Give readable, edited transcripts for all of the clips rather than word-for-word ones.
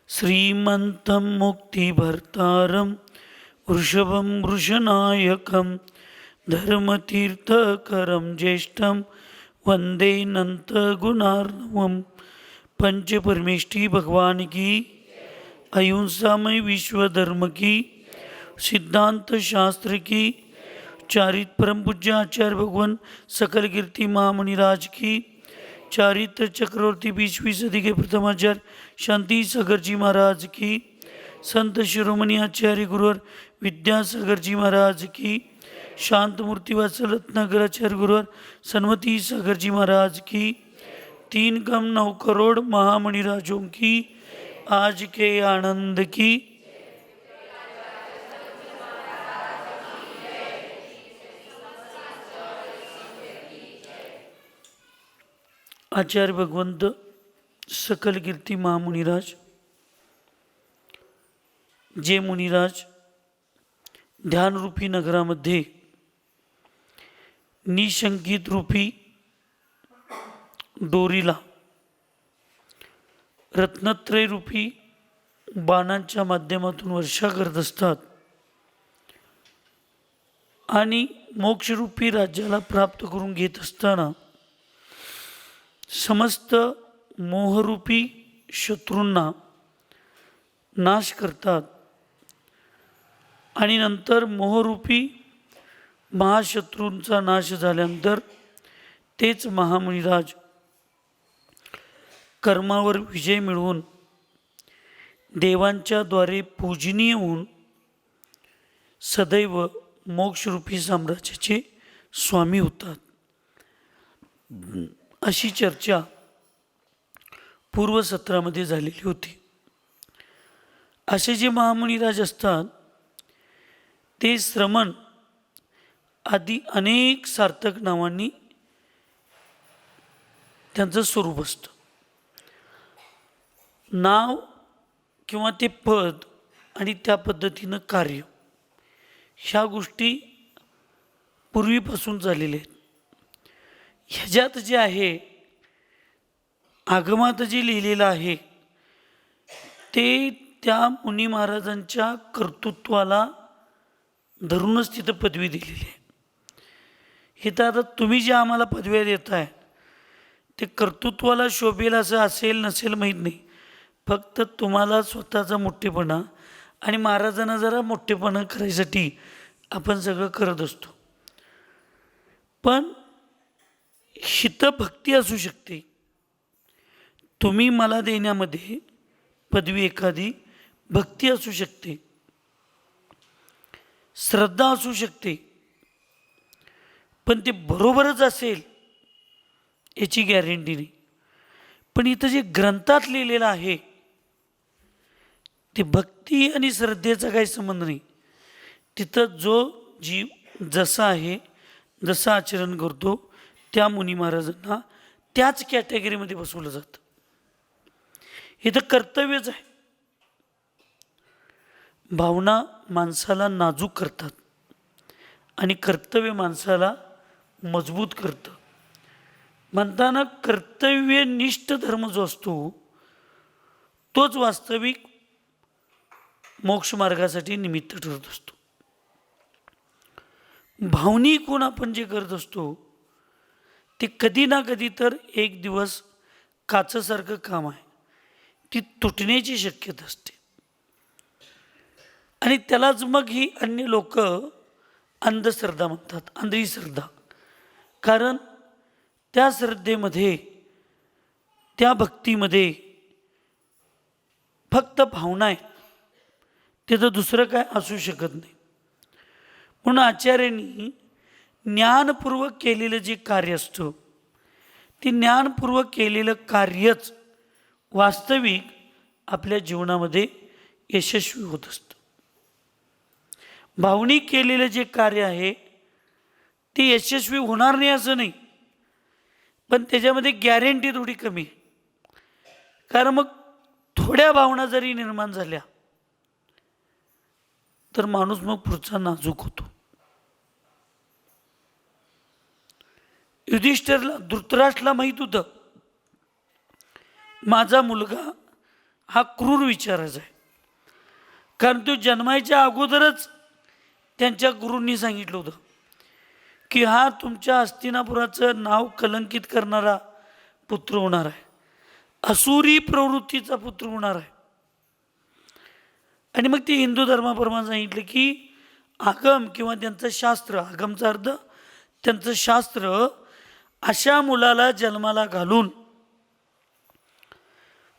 श्रीमन्तं मुक्तिभर्तारं वृषभं वृषनायकं धर्मतीर्थकरं ज्येष्ठं वंदे नंतगुणार्णवं। पंचपरमेष्ठी भगवान की, अहिंसामय विश्व धर्म की, सिद्धांत शास्त्र की, चारित्र परम पूज्य आचार्य भगवान सकल कीर्ति महामुनिराज की, चारित्र चक्रवर्ती 20वीं सदी के प्रथमाचार्य शांति सागर जी महाराज की, संत शिरोमणि आचार्य गुरुवर विद्यासागर जी महाराज की, शांत मूर्ति वात्सल रत्नाकर आचार्य गुरुवर सन्मति सागर जी महाराज की, 3 कम 9 करोड़ महामुनिराजों की आज के आनंद की। आचार्य भगवंत सकल कीर्ती महामुनिराज, जे मुनिराज ध्यानरूपी नगरामध्ये निशंकित रूपी दोरीला रत्नत्रय रूपी बाणांच्या माध्यमातून वर्षा करत असतात आणि मोक्षरूपी राज्याला प्राप्त करून घेत असताना समस्त मोहरूपी शत्रूंना नाश करतात आणि नंतर मोहरूपी महाशत्रूंचा नाश झाल्यानंतर तेच महामुनिराज कर्मावर विजय मिळवून देवांच्या द्वारे पूजनीय होऊन सदैव मोक्षरूपी साम्राज्याचे स्वामी होतात, अशी चर्चा पूर्वसत्रामध्ये झालेली होती. असे जे महामुनिराज असतात ते श्रमण आदी अनेक सार्थक नावांनी त्यांचं स्वरूप असतं. नाव किंवा ते पद आणि त्या पद्धतीनं कार्य, ह्या गोष्टी पूर्वीपासून झालेल्या आहेत. ह्याच्यात जे आहे, आगमात जे लिहिलेलं आहे ते त्या मुनी महाराजांच्या कर्तृत्वाला धरूनच तिथं पदवी दिलेली आहे. हे तर आता तुम्ही जे आम्हाला पदव्या देताय ते कर्तृत्वाला शोभेल असं असेल नसेल माहीत नाही, फक्त तुम्हाला स्वतःचा मोठेपणा आणि महाराजांना जरा मोठेपणा करायसाठी आपण सगळं करत असतो. पण हितभक्ती असू शकते. तुम्ही मला देण्यामध्ये पदवी एखादी भक्ती असू शकते, श्रद्धा असू शकते, पण ते बरोबरच असेल याची गॅरंटी नाही. पण इथं जे ग्रंथात लिहिलेलं आहे ते भक्ती आणि श्रद्धेचा काही संबंध नाही. तिथं जो जीव जसा आहे, जसं आचरण करतो, त्या मुनी महाराजांना त्याच कॅटेगरीमध्ये बसवलं जातं. हे तर कर्तव्यच आहे. भावना माणसाला नाजूक करतात आणि कर्तव्य माणसाला मजबूत करतं. म्हणताना कर्तव्यनिष्ठ धर्म जो असतो तोच वास्तविक मोक्षमार्गासाठी निमित्त ठरत असतो. भावनिक होऊन आपण जे करत असतो ते कधी ना कधी तर एक दिवस काचेसारखं काम आहे, ती तुटण्याची शक्यता असते. आणि त्यालाच मग ही अन्य लोक अंधश्रद्धा म्हणतात, अंधश्रद्धा. कारण त्या श्रद्धेमध्ये, त्या भक्तीमध्ये फक्त भावना आहे, तिथं दुसरं काय असू शकत नाही. म्हणून आचार्यांनी ज्ञानपूर्वक केलेलं जे कार्य असतं ते ज्ञानपूर्वक केलेलं कार्यच वास्तविक आपल्या जीवनामध्ये यशस्वी होत असतं. भावनिक केलेलं जे कार्य आहे ते यशस्वी होणार नाही असं नाही, पण त्याच्यामध्ये गॅरंटी थोडी कमी आहे. कारण मग थोड्या भावना जरी निर्माण झाल्या तर माणूस मग पुढचा नाजूक होतो. युधिष्ठिरला, धृतराष्ट्राला माहीत होतं माझा मुलगा हा क्रूर विचाराचा आहे. कारण तो जन्मायच्या अगोदरच त्यांच्या गुरूंनी सांगितलं होतं की हा तुमच्या हस्तिनापुराचं नाव कलंकित करणारा पुत्र होणार आहे, असुरी प्रवृत्तीचा पुत्र होणार आहे. आणि मग ते हिंदू धर्माप्रमाणे सांगितलं की आगम किंवा त्यांचं शास्त्र, आगमचा अर्थ त्यांचं शास्त्र, अशा मुलाला जन्माला घालून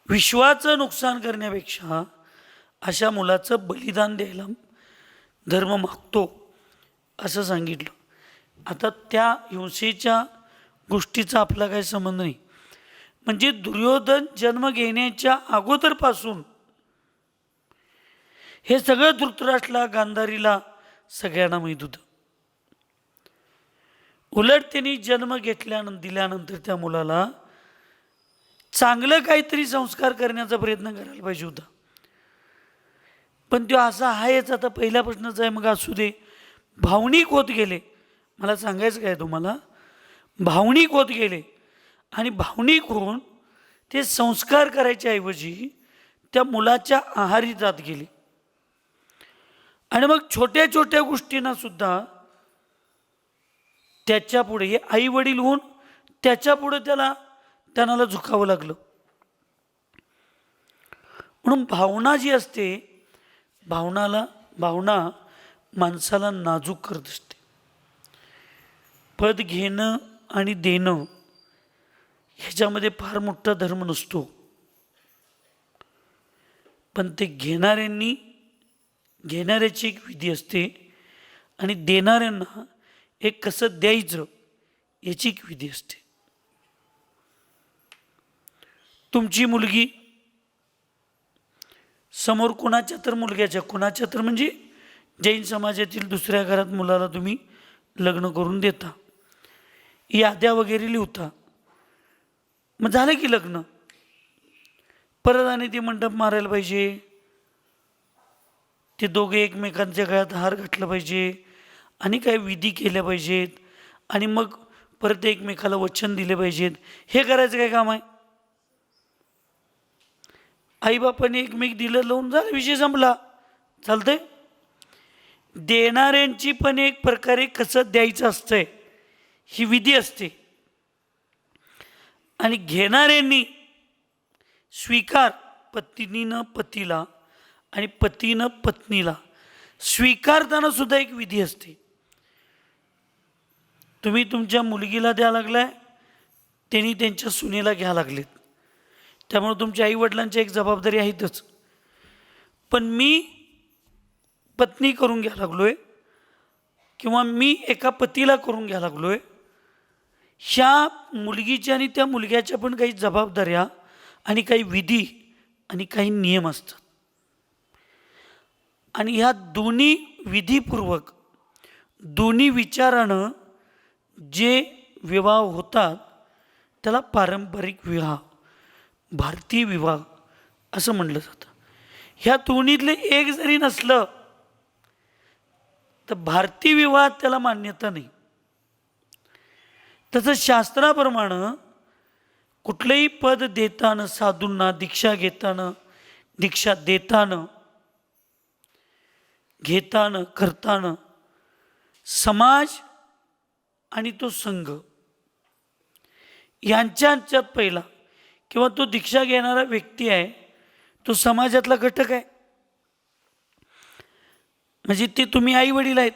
विश्वाचं नुकसान करण्यापेक्षा अशा मुलाचं बलिदान द्यायला धर्म मागतो असं सांगितलं. आता त्या हिंसेच्या गोष्टीचा आपला काही संबंध नाही. म्हणजे दुर्योधन जन्म घेण्याच्या अगोदरपासून हे सगळं धृतराष्ट्राला, गांधारीला, सगळ्यांना माहीत होतं. उलट त्यांनी जन्म दिल्यानंतर त्या मुलाला चांगलं काहीतरी संस्कार करण्याचा प्रयत्न करायला पाहिजे होता. पण तो असा आहेच, आता पहिल्यापासूनच आहे, मग असू दे. भावनिक होत गेले. मला सांगायचं काय तुम्हाला, भावनिक होत गेले आणि भावनिक होऊन ते संस्कार करायच्या ऐवजी त्या मुलाच्या आहारी जात गेले. आणि मग छोट्या छोट्या गोष्टींना सुद्धा त्याच्या पुढे, हे आई वडील होऊन त्याच्या पुढे त्यांना झुकावं लागलं. म्हणून भावना जी असते, भावना माणसाला नाजूक करत असते. पद घेणं आणि देणं ह्याच्यामध्ये फार मोठा धर्म नसतो, पण ते घेणाऱ्याची एक विधी असते आणि देणाऱ्यांना एक कसं द्यायचं याची एक विधी असते. तुमची मुलगी समोर कोणाच्या तर म्हणजे जैन समाजातील दुसऱ्या घरात मुलाला तुम्ही लग्न करून देता, याद्या वगैरे लिहता, मग झालं की लग्न. परत आणि ते मंडप मारायला पाहिजे, ते दोघे एकमेकांच्या गळ्यात हार घातला पाहिजे आणि काही विधी केल्या पाहिजेत आणि मग परत एकमेकाला वचन दिले पाहिजेत. हे करायचं काय काम आहे? आईबापाने एकमेक दिलं, लावून झालं, विषय संपला. चालतंय. देणाऱ्यांची पण एक प्रकारे कसं द्यायचं असतंय ही विधी असते आणि घेणाऱ्यांनी स्वीकार, पत्नीनं पतीला आणि पतीनं पत्नीला स्वीकारताना सुद्धा एक विधी असते. तुम्ही तुमच्या मुलगीला द्या लागलाय, त्यांनी त्यांच्या सुनेला घ्या लागलेत, त्यामुळे तुमच्या आईवडिलांची एक जबाबदारी आहेतच. पण मी पत्नी करून घ्या लागलोय किंवा मी एका पतीला करून घ्या लागलोय, ह्या मुलगीच्या आणि त्या मुलग्याच्या पण काही जबाबदाऱ्या आणि काही विधी आणि काही नियम असतात. आणि ह्या दोन्ही विधीपूर्वक, दोन्ही विचारानं जे विवाह होतात त्याला पारंपरिक विवाह, भारतीय विवाह असं म्हटलं जातं. ह्या दोन्हीतले एक जरी नसलं तर भारतीय विवाहात त्याला मान्यता नाही. तसं शास्त्राप्रमाणे कुठलंही पद देताना, साधूंना दीक्षा घेताना, दीक्षा देताना, घेताना, करताना समाज आणि तो संघ यांच्यात पहिला, किंवा तो दीक्षा घेणारा व्यक्ती आहे तो समाजातला घटक आहे. म्हणजे ते तुम्ही आई वडील आहेत,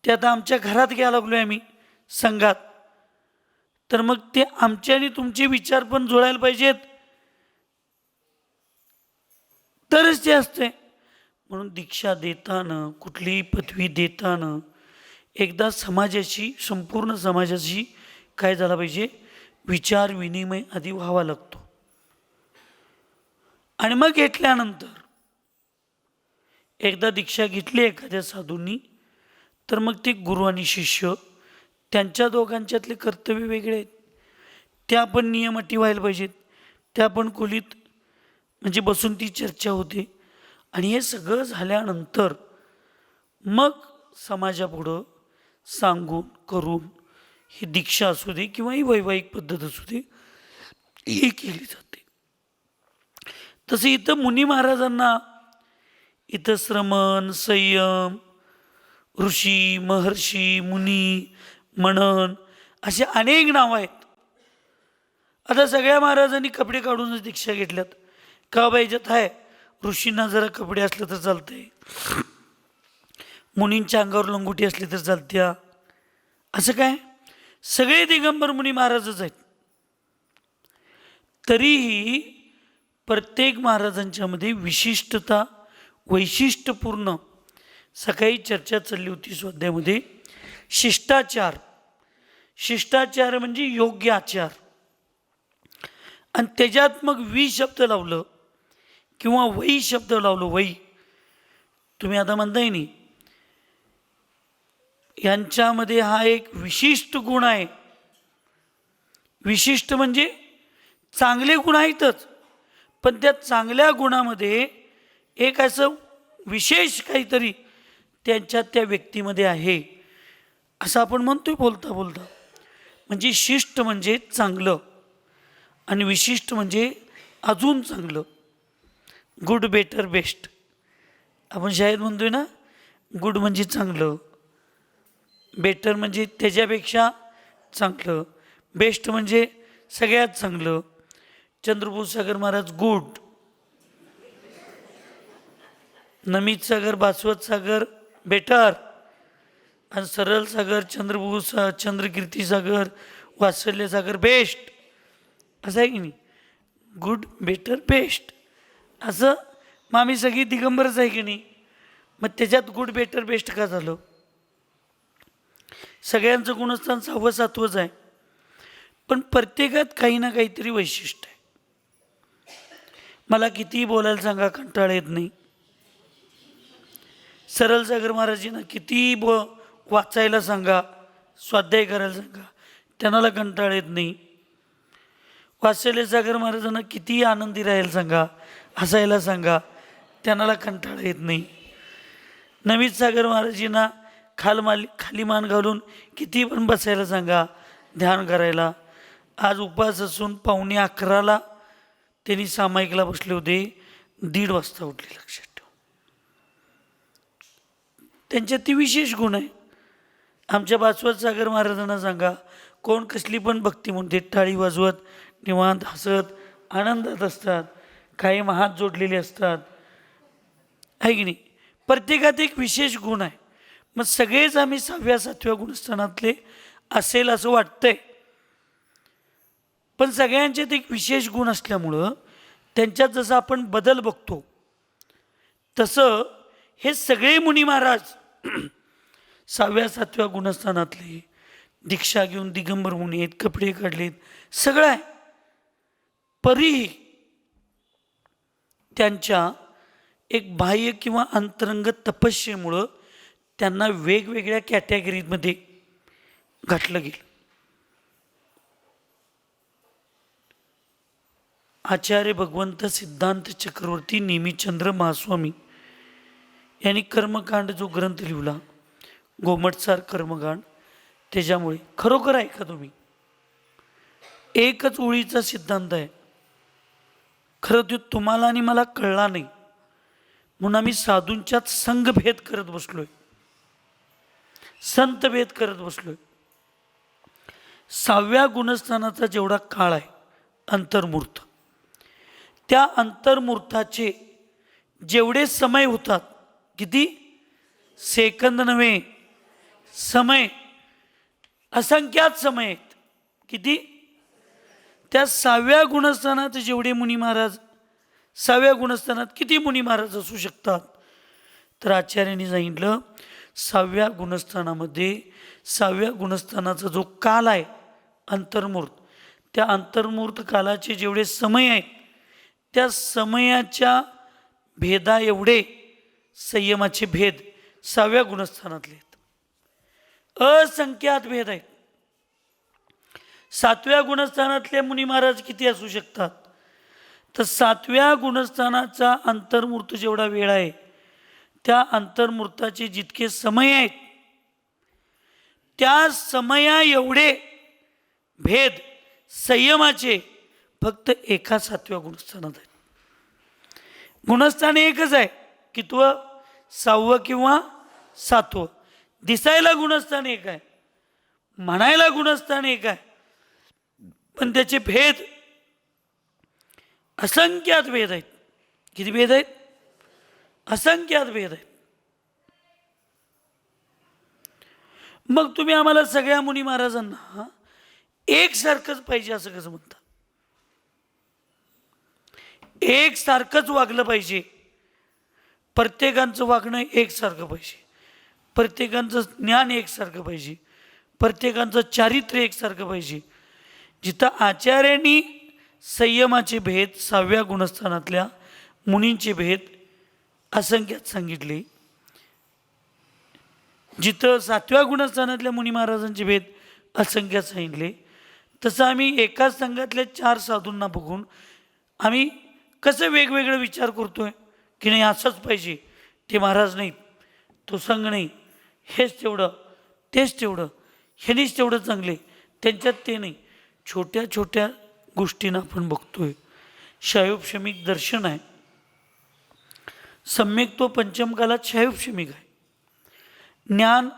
ते आता आमच्या घरात घ्यायला लागलोय आम्ही संघात, तर मग ते आमचे आणि तुमचे विचार पण जुळायला पाहिजेत तरच ते असते. म्हणून दीक्षा देताना, कुठलीही पदवी देताना एकदा समाजाशी, संपूर्ण समाजाशी काय झाला पाहिजे, विचार विनिमय आधी व्हावा लागतो. आणि मग घेतल्यानंतर एकदा दीक्षा घेतली एखाद्या साधूंनी, तर मग ते गुरु आणि शिष्य त्यांच्या दोघांच्यातले कर्तव्य वेगळे आहेत, त्या पण नियम अटी व्हायला पाहिजेत, त्या पण खोलीत म्हणजे बसून ती चर्चा होते. आणि हे सगळं झाल्यानंतर मग समाजापुढं सांगून करून ही दीक्षा असू दे किंवा ही वैवाहिक पद्धत असू दे, ही केली जाते. तसं इथं मुनी महाराजांना इथं श्रमण, संयम, ऋषी, महर्षी, मुनी, मनन असे अनेक नावं आहेत. आता सगळ्या महाराजांनी कपडे काढूनच दीक्षा घेतल्यात का पाहिजेत आहे. ऋषींना जरा कपडे असले तर चालते, मुनींच्या अंगावर लंगोटी असली तर चालत्या, असं काय. सगळे दिगंबर मुनी महाराजच आहेत. तरीही प्रत्येक महाराजांच्या मध्ये विशिष्टता, वैशिष्ट्यपूर्ण. सकाळी चर्चा चालली होती स्वाध्यायामध्ये शिष्टाचार. शिष्टाचार म्हणजे योग्य आचार. आणि त्याच्यात मग वी शब्द लावलं किंवा वै शब्द लावलं. वै तुम्ही आता म्हणताय नाही, यांच्यामध्ये हा एक विशिष्ट गुण आहे. विशिष्ट म्हणजे चांगले गुण आहेतच, पण त्या चांगल्या गुणामध्ये एक असं विशेष काहीतरी त्यांच्या त्या व्यक्तीमध्ये आहे असं आपण म्हणतोय बोलता बोलता. म्हणजे शिष्ट म्हणजे चांगलं आणि विशिष्ट म्हणजे अजून चांगलं. Good, better, best. आपण शाळेत म्हणतोय ना, गुड म्हणजे चांगलं, बेटर म्हणजे त्याच्यापेक्षा चांगलं, बेस्ट म्हणजे सगळ्यात चांगलं. चंद्रपूर सागर महाराज गुड, नमित सागर, भास्वत सागर बेटर, आणि सरळ सागर, चंद्रकीर्ती सागर, वात्सल्य सागर बेस्ट. असं आहे की नाही, गुड, बेटर, बेस्ट असं. मग आम्ही सगळी दिगंबरच आहे की नाही, मग त्याच्यात गुड, बेटर, बेस्ट का झालं. सगळ्यांचं गुणस्थान 6वं 7वंच आहे, पण प्रत्येकात काही ना काहीतरी वैशिष्ट्य आहे. मला कितीही बोलायला सांगा कंटाळा येत नाही. सरळ सागर महाराजांना कितीही वाचायला सांगा, स्वाध्याय करायला सांगा, त्यांना कंटाळा येत नाही. वात्सल्य सागर महाराजांना कितीही आनंदी राहायला सांगा, हसायला सांगा, त्यांना कंटाळा येत नाही. नमित सागर महाराजांना खाली मान घालून किती पण बसायला सांगा, ध्यान करायला. आज उपवास असून 11:15 त्यांनी सामायिकला बसले होते, 1:30 वाजता उठले. लक्षात ठेव, त्यांच्यात ती विशेष गुण आहे. आमच्या भास्वत सागर महाराजांना सांगा, कोण कसली पण भक्ती म्हणते, टाळी वाजवत निवांत हसत आनंदात असतात, काही हात जोडलेले असतात, आहे की नाही. प्रत्येकात एक विशेष गुण आहे. मग सगळेच आम्ही 6व्या 7व्या गुणस्थानातले असेल असं वाटतंय, पण सगळ्यांच्यात एक विशेष गुण असल्यामुळं त्यांच्यात जसं आपण बदल बघतो तसं हे सगळे मुनी महाराज 6व्या 7व्या गुणस्थानातले दीक्षा घेऊन दिगंबर मुनी आहेत, कपडे काढलेत, सगळं आहे. परी त्यांच्या एक बाह्य किंवा अंतरंग तपस्येमुळं त्यांना वेगवेगळ्या कॅटेगरीमध्ये घातलं गेलं. आचार्य भगवंत सिद्धांत चक्रवर्ती नेमिचंद्र महास्वामी यांनी कर्मकांड जो ग्रंथ लिहिला, गोमटसार कर्मकांड, त्याच्यामुळे खरोखर ऐका तुम्ही, एकच ओळीचा सिद्धांत आहे. खरं तो तुम्हाला आणि मला कळला नाही म्हणून आम्ही साधूंच्यात संघभेद करत बसलोय, संतभेद करत बसलोय. 6व्या गुणस्थानाचा जेवढा काळ आहे अंतर्मूर्त, त्या अंतर्मूर्ताचे जेवढे समय होतात, किती सेकंद नव्हे, समय असंख्यात समय आहेत. किती, त्या 6व्या गुणस्थानात जेवढे मुनी महाराज, 6व्या गुणस्थानात किती मुनी महाराज असू शकतात. तर आचार्यांनी सांगितलं 6व्या गुणस्थानामध्ये 6व्या गुणस्थानाचा जो काल आहे अंतर्मूर्त, त्या अंतर्मूर्त कालाचे जेवढे समय आहेत त्या समयाच्या भेदा एवढे संयमाचे भेद 6व्या गुणस्थानातले आहेत. असंख्यात भेद आहेत. 7व्या गुणस्थानातले मुनी महाराज किती असू शकतात, तर 7व्या गुणस्थानाचा अंतर्मूर्त जेवढा वेळ आहे त्या अंतर्मूर्ताचे जितके समय आहेत त्या समया एवढे भेद संयमाचे फक्त एका 7व्या गुणस्थानात आहेत. गुणस्थान एकच आहे, कितवं? 6वं किंवा 7वं. दिसायला गुणस्थान एक आहे, म्हणायला गुणस्थान एक आहे, पण त्याचे भेद असंख्यात भेद आहेत. किती भेद आहेत? असंख्यात भेद आहेत. मग तुम्ही आम्हाला सगळ्या मुनी महाराजांना एकसारखंच पाहिजे असं कसं म्हणता? एकसारखंच वागलं पाहिजे, प्रत्येकांचं वागणं एकसारखं पाहिजे, प्रत्येकांचं ज्ञान एकसारखं पाहिजे, प्रत्येकांचं चारित्र्य एकसारखं पाहिजे. जिथं आचार्यांनी संयमाचे भेद 6व्या गुणस्थानातल्या मुनींचे भेद असंख्यात सांगितले, जिथं 7व्या गुणस्थानातल्या मुनी महाराजांचे भेद असंख्यात सांगितले, तसं आम्ही एकाच संघातल्या 4 साधूंना बघून आम्ही कसं वेगवेगळे विचार करतोय की नाही असंच पाहिजे, ते महाराज नाहीत, तो संघ नाही, हेच तेवढं तेच तेवढं, ह्यानीच तेवढं चांगले, त्यांच्यात ते नाही. छोट्या छोट्या गोष्टींना आपण बघतोय. शायोपशमिक दर्शन आहे, सम्यक तो पंचमकालात शायोपशमिक आहे, ज्ञान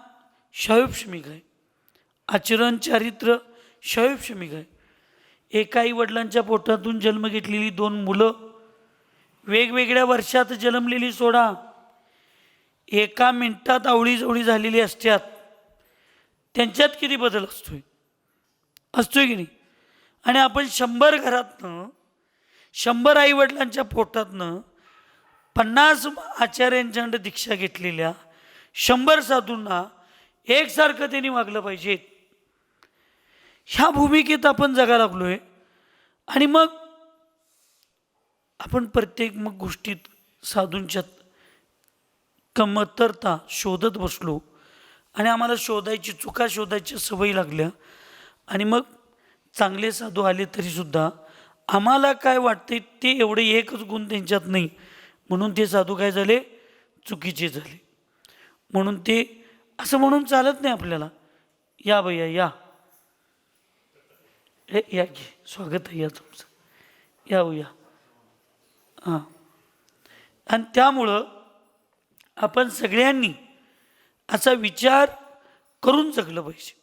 शायोपशमिक आहे, आचरण चारित्र्य शायोपशमिक आहे. एका आई वडिलांच्या पोटातून जन्म घेतलेली 2 मुलं वेगवेगळ्या वर्षात जन्मलेली सोडा, एका मिनिटात आवळीजवळी झालेली असतात, त्यांच्यात किती बदल असतोय की नाही? आणि आपण 100 घरातनं, 100 आई वडिलांच्या पोटातनं 50 आचार्यांच्याकडे दीक्षा घेतलेल्या 100 साधूंना एकसारखं त्यांनी वागलं पाहिजे, ह्या भूमिकेत आपण जगायला लागलोय. आणि मग आपण प्रत्येक गोष्टीत साधूंच्यात कमतरता शोधत बसलो आणि आम्हाला शोधायची, चुका शोधायची सवय लागल्या. आणि मग चांगले साधू आले तरीसुद्धा आम्हाला काय वाटते ते एवढे एकच गुण त्यांच्यात नाही, म्हणून ते साधू काय झाले? चुकीचे झाले. म्हणून ते असं म्हणून चालत नाही आपल्याला. या भैया या, हे या की, स्वागत आहे या तुमचं, या हो या. हां, आणि त्यामुळं आपण सगळ्यांनी असा विचार करून जगलं पाहिजे.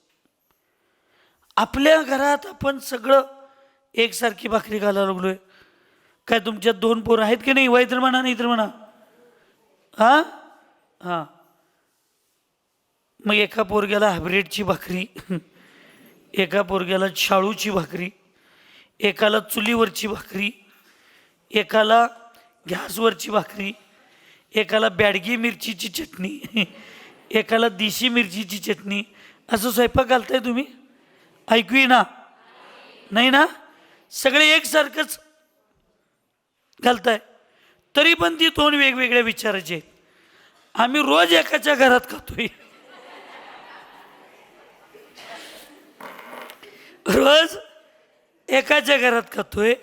आपल्या घरात आपण सगळं एकसारखी भाकरी घालायला लागलोय काय? तुमच्यात 2 पोरं आहेत की नाही? वय तर म्हणा, नाही तर म्हणा. हां हां, मग एका पोरग्याला हायब्रिडची भाकरी, एका पोरग्याला शाळूची भाकरी, एकाला चुलीवरची भाकरी, एकाला गॅसवरची भाकरी, एकाला बॅडगी मिरचीची चटणी, एकाला देशी मिरचीची चटणी, असं स्वयंपाक घालताय तुम्ही? ऐकू ना? नाही ना? सगळे एकसारखंच घालताय, तरी पण ती 2 वेगवेगळ्या विचाराचे आहेत. आम्ही रोज एकाच्या घरात खातोय, रोज एकाच्या घरात खातोय,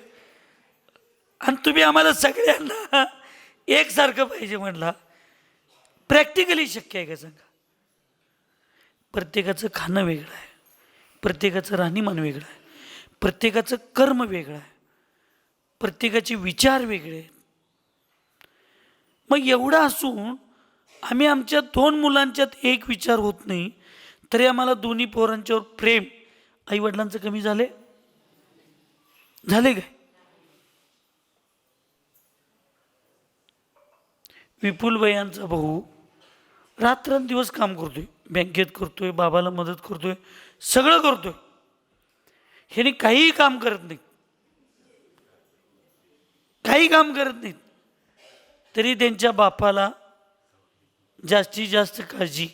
आणि तुम्ही आम्हाला सगळ्यांना एकसारखं पाहिजे म्हणला. प्रॅक्टिकली शक्य आहे का सांगा? प्रत्येकाचं खाणं वेगळं आहे, प्रत्येकाचं राहणीमान वेगळं आहे, प्रत्येकाचं कर्म वेगळं आहे, प्रत्येकाचे विचार वेगळे आहेत. मग एवढं असून आम्ही आमच्या 2 मुलांच्यात एक विचार होत नाही, तरी आम्हाला दोन्ही पोरांच्यावर प्रेम आईवडिलांचं कमी झाले काय? विपुल भैयांचा भाऊ रात्रंदिवस काम करतोय, बँकेत करतोय, बाबाला मदत करतोय, सगळं करतोय, ह्याने काही काम करत नाही, काही काम करत नाहीत, तरी त्यांच्या बापाला जास्तीत जास्त काळजी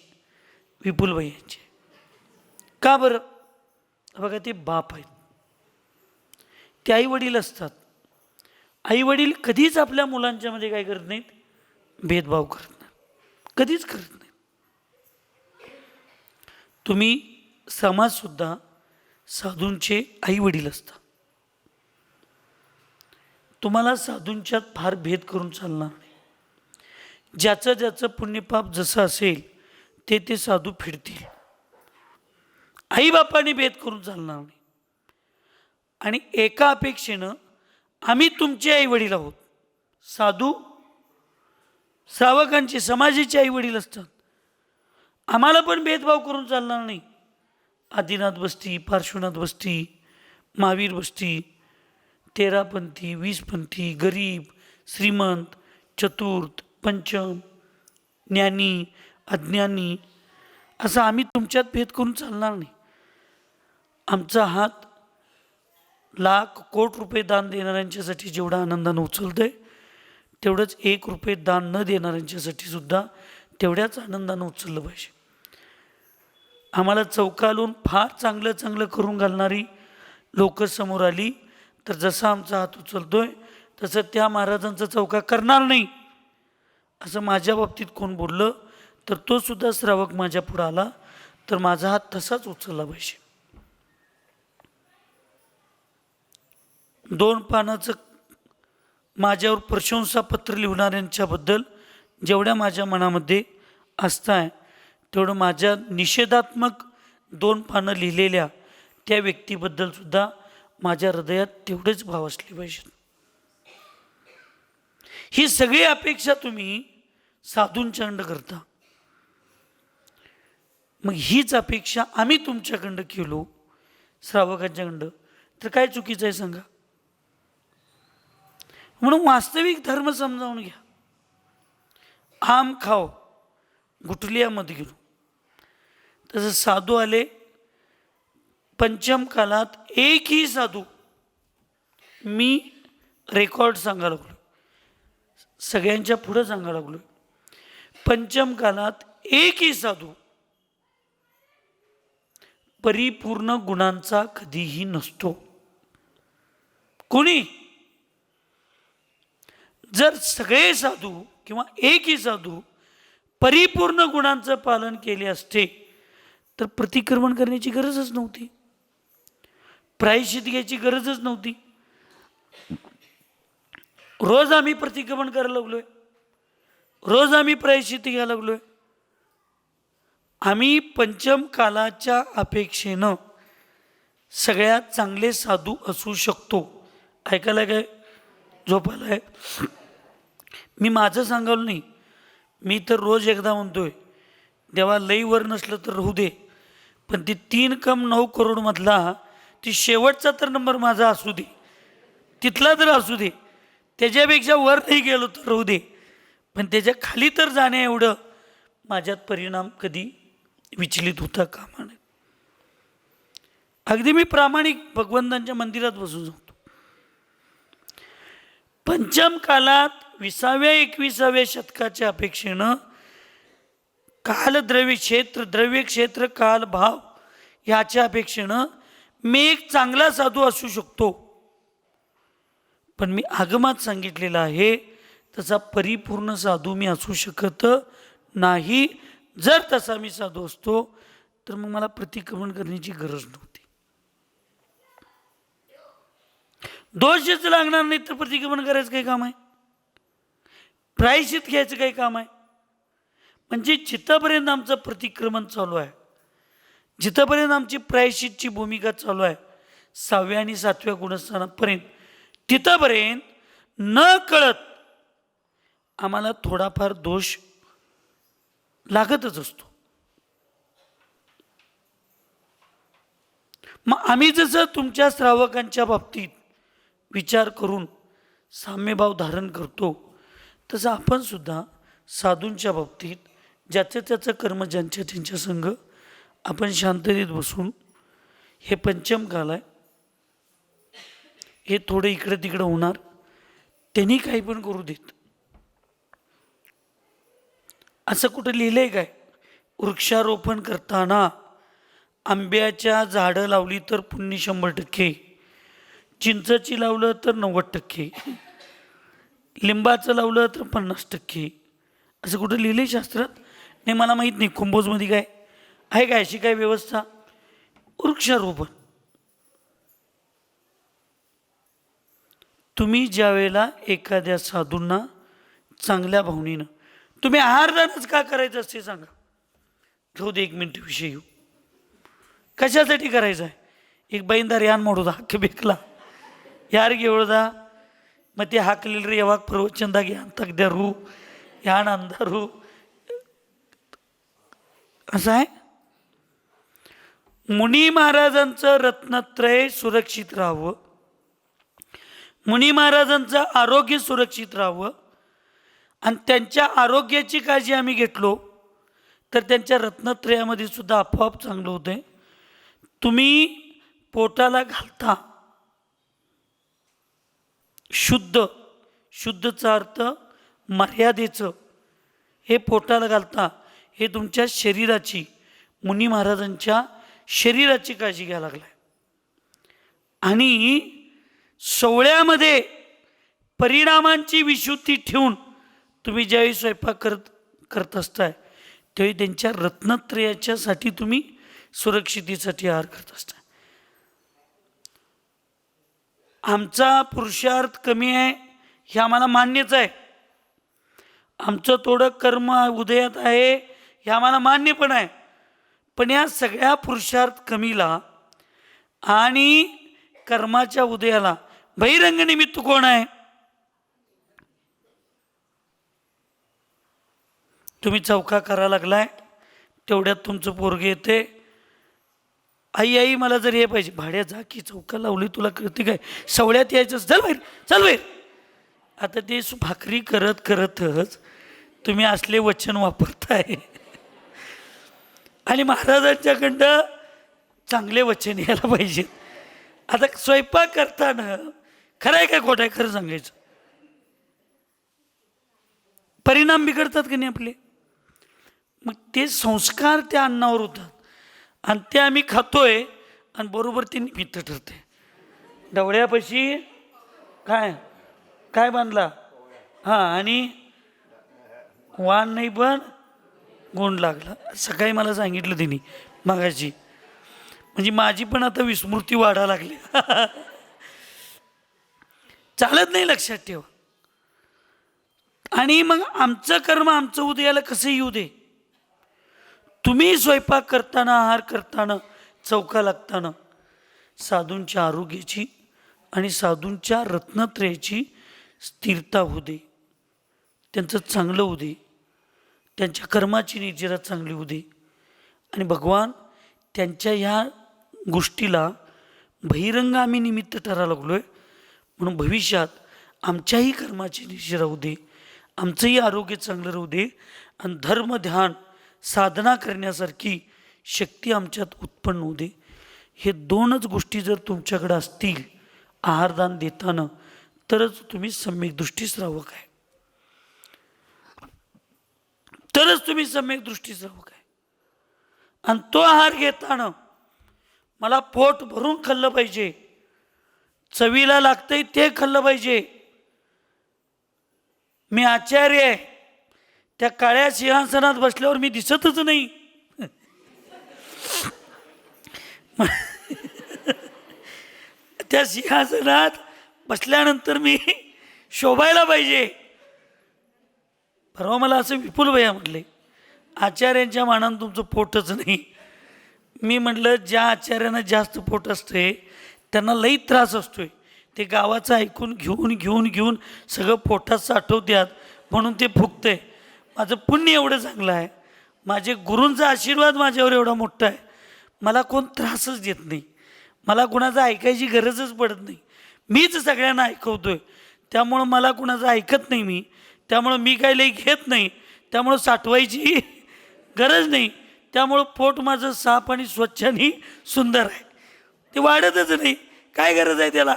विपुल भैयांची. का बरं? बघा, ते बाप आहेत, ते आई वडील असतात. आई वडील कधीच आपल्या मुलांच्या मध्ये काय करत नाहीत? भेदभाव करत नाहीत, कधीच करत नाहीत. तुम्ही समाजसुद्धा साधूंचे आई वडील असतात. तुम्हाला साधूंच्यात फार भेद करून चालणार नाही. ज्याचं ज्याचं पुण्यपाप जसं असेल ते ते साधू फिरतील. आईबापाने भेद करून चालणार नाही. आणि एका अपेक्षेनं आम्ही तुमचे आई वडील आहोत, साधू श्रावकांचे समाजाचे आई वडील असतात. आम्हाला पण भेदभाव करून चालणार नाही. आदिनाथ बस्ती, पार्श्वनाथ बस्ती, महावीर बस्ती, 13पंथी, 20पंथी, गरीब, श्रीमंत, चतुर्थ, पंचम, ज्ञानी, अज्ञानी, असं आम्ही तुमच्यात भेद करून चालणार नाही. आमचा हात लाख कोट रुपये दान देणाऱ्यांच्यासाठी जेवढा आनंदानं उचलतोय, तेवढंच 1 रुपये दान न देणाऱ्यांच्यासाठी सुद्धा तेवढ्याच आनंदानं उचललं पाहिजे. आम्हाला चौकालून फार चांगलं चांगलं करून घालणारी लोक समोर आली तर जसा आमचा हात उचलतोय तसं त्या महाराजांचा चौका करणार नाही असं माझ्या बाबतीत कोण बोललं तर तो सुद्धा श्रावक माझ्या पुढं आला तर माझा हात तसाच उचलला पाहिजे. 2 पानाचं माझ्यावर प्रशंसापत्र लिहणाऱ्यांच्याबद्दल जेवढ्या माझ्या मनामध्ये आस्था आहे तेवढं माझ्या निषेधात्मक 2 पानं लिहिलेल्या त्या व्यक्तीबद्दल सुद्धा माझ्या हृदयात तेवढेच भाव असले पाहिजेत. ही सगळी अपेक्षा तुम्ही साधूंच्याकडं करता. मग हीच अपेक्षा आम्ही तुमच्याकडं केलो श्रावकांच्याकडं तर काय चुकीचं आहे सांगा. म्हणून वास्तविक धर्म समजावून घ्या. आम खाओ गुटलियामध्ये गेलो तसं साधू आले. पंचम कालात एकही साधू, मी रेकॉर्ड सांगायला लागलो, सगळ्यांच्या पुढं सांगायला लागलो, पंचम कालात एकही साधू परिपूर्ण गुणांचा कधीही नसतो. कोणी जर सगळे साधू किंवा एकही साधू परिपूर्ण गुणांचं पालन केले असते तर प्रतिक्रमण करण्याची गरजच नव्हती, प्रायश्चित घ्यायची गरजच नव्हती. रोज आम्ही प्रतिक्रमण करायला लागलोय, रोज आम्ही प्रायश्चित घ्यायला लागलोय. आम्ही पंचम कालाच्या अपेक्षेनं सगळ्यात चांगले साधू असू शकतो. ऐकायला काय झोपायला आहे. मी माझं सांगाल नाही, मी तर रोज एकदा म्हणतोय देवा लई वर नसलं तर राहू दे, पण ती 3.9 करोड मधला ती शेवटचा तर नंबर माझा असू दे, तिथला तर असू दे, त्याच्यापेक्षा वर नाही गेलो तर राहू दे, पण त्याच्या खाली तर जाण्या एवढं माझ्यात परिणाम कधी विचलित होता कामा नये. अगदी मी प्रामाणिक भगवंतांच्या मंदिरात बसून सांगतो. पंचम कालात 20व्या-21व्या शतकाच्या अपेक्षेनं काल द्रव्य क्षेत्र काल भाव याच्या अपेक्षेनं मी एक चांगला साधू असू शकतो, पण मी आगमात सांगितलेलं आहे तसा परिपूर्ण साधू मी असू शकत नाही. जर तसा मी साधू असतो तर मग मला प्रतिक्रमण करण्याची गरज नव्हती. दोषच लागणार नाही तर प्रतिक्रमण करायचं काही काम आहे, प्रायश्चित घ्यायचं काही काम आहे. म्हणजे जिथपर्यंत आमचं प्रतिक्रमण चालू आहे, जिथपर्यंत आमची प्रायश्चितची भूमिका चालू आहे 6व्या आणि 7व्या गुणस्थानापर्यंत, तिथपर्यंत न कळत आम्हाला थोडाफार दोष लागतच असतो. मग आम्ही जसं तुमच्या श्रावकांच्या बाबतीत विचार करून साम्यभाव धारण करतो तसं आपण सुद्धा साधूंच्या बाबतीत ज्याचं त्याचं कर्म ज्यांच्या त्यांच्या संग आपण शांततेत बसून हे पंचम काल आहे, हे थोडं इकडं तिकडं होणार, त्यांनी काही पण करू देत. असं कुठं लिहिलंय काय? वृक्षारोपण करताना आंब्याच्या झाडं लावली तर पुण्य 100%, चिंचची लावलं तर 90%, लिंबाचं लावलं तर 50%. असं कुठं लिहिलंय शास्त्रात? नाही, मला माहीत नाही. कुंभोजमध्ये काय आहे काय अशी काय व्यवस्था? वृक्षारोपण. तुम्ही ज्या वेळेला एखाद्या साधूंना चांगल्या भावनेनं तुम्ही आहारदानच का करायचं असते सांगा? घेऊ दे 1 मिनिट विषय येऊ. कशासाठी करायचं आहे? एक बहीणदार यान मोडूदा हक्क बेकला यार घेवळदा मग ते हाकलेलं रे यावाक प्रवचनदा घ्या तगद्या रू यान अंधारू असं आहे. मुनी महाराजांचं रत्नत्रय सुरक्षित राहावं, मुनी महाराजांचं आरोग्य सुरक्षित राहावं आणि त्यांच्या आरोग्याची काळजी आम्ही घेतलो तर त्यांच्या रत्नत्रयामध्ये सुद्धा आपोआप चांगलं होतंय. तुम्ही पोटाला घालता शुद्ध, शुद्धचा अर्थ मर्यादेचं, हे पोटाला घालता हे तुमच्या शरीराची, मुनी महाराजांच्या शरीराची काळजी घ्यायला लागलाय. आणि सोवळ्यामध्ये परिणामांची विशुद्धी ठेवून तुम्ही ज्यावेळी स्वयंपाक करत असताय त्यावेळी त्यांच्या रत्नत्रयाच्यासाठी तुम्ही सुरक्षितेसाठी आहार करत असताय. आमचा पुरुषार्थ कमी आहे हे आम्हाला मान्यच आहे, आमचं थोडं कर्म उदयात आहे हे आम्हाला मान्य पण आहे. पण या सगळ्या पुरुषार्थ कमीला आणि कर्माच्या उदयाला बहिरंग निमित्त कोण आहे? तुम्ही चौका करा लागलाय तेवढ्यात तुमचं पोरगे येते, आई आई मला जर हे पाहिजे. भाड्या जा की चौका लावली तुला कळते काय, सवळ्यात यायचं, चल बाहेर चल बाहेर. आता ते भाकरी करत करतच तुम्ही असले वचन वापरताय आणि महाराजांच्याकडं चांगले वचन यायला पाहिजेत. आता स्वयंपाक करताना खरं आहे काय खोटं आहे, खरं सांगायचं, परिणाम बिघडतात की नाही आपले. मग ते संस्कार त्या अन्नावर होतात आणि ते आम्ही खातोय आणि बरोबर ते निमित्त ठरते. डवळ्यापाशी काय काय बांधला, हां, आणि वाण नाही पण गुण लागला. सकाळी मला सांगितलं त्यांनी मागाशी, म्हणजे माझी पण आता विस्मृती वाढा लागली चालत नाही, लक्षात ठेवा. आणि मग आमचं कर्म आमचं उदयाला कसं येऊ दे. तुम्ही स्वयंपाक करताना, आहार करताना, चौका लागताना साधूंच्या आरोग्याची आणि साधूंच्या रत्नत्रयाची स्थिरता होऊ दे, त्यांचं चांगलं होऊ दे, त्यांच्या कर्माची निर्जरा चांगली होऊ दे. आणि भगवान त्यांच्या ह्या गोष्टीला बहिरंग आम्ही निमित्त ठरायला लागलो आहे, म्हणून भविष्यात आमच्याही कर्माची निर्जरा होऊ दे, आमचंही आरोग्य चांगलं राहू दे आणि धर्म ध्यान साधना करण्यासारखी शक्ती आमच्यात उत्पन्न होऊ दे. हे दोनच गोष्टी जर तुमच्याकडे असतील आहारदान देताना, तरच तुम्ही सम्यक दृष्टीच राहावं काय, तरच तुम्ही सम्यक दृष्टीच राहावं काय. आणि तो आहार घेताना मला पोट भरून खाल्लं पाहिजे, चवीला लागतंय ते खाल्लं पाहिजे. मी आचार्य आहे, त्या काळ्या सिंहासनात बसल्यावर मी दिसतच नाही त्या सिंहासनात बसल्यानंतर मी शोभायला पाहिजे. परवा मला असं विपुल भैया म्हटले, आचार्यांच्या मानानं तुमचं पोटच नाही. मी म्हटलं, ज्या आचार्यांना जास्त पोट असते त्यांना लई त्रास असतोय, ते गावाचं ऐकून घेऊन सगळं पोटात साठवत्यात म्हणून ते फुगतंय. माझं पुण्य एवढं चांगलं आहे, माझे गुरूंचा आशीर्वाद माझ्यावर एवढा मोठा आहे, मला कोण त्रासच देत नाही, मला कुणाचं ऐकायची गरजच पडत नाही, मीच सगळ्यांना ऐकवतोय. त्यामुळं मला कुणाचं ऐकत नाही मी, त्यामुळं मी काही लई घेत नाही, त्यामुळं साठवायची गरज नाही. त्यामुळं पोट माझं साफ आणि स्वच्छ आणि सुंदर आहे, ते वाढतच नाही. काय गरज आहे त्याला.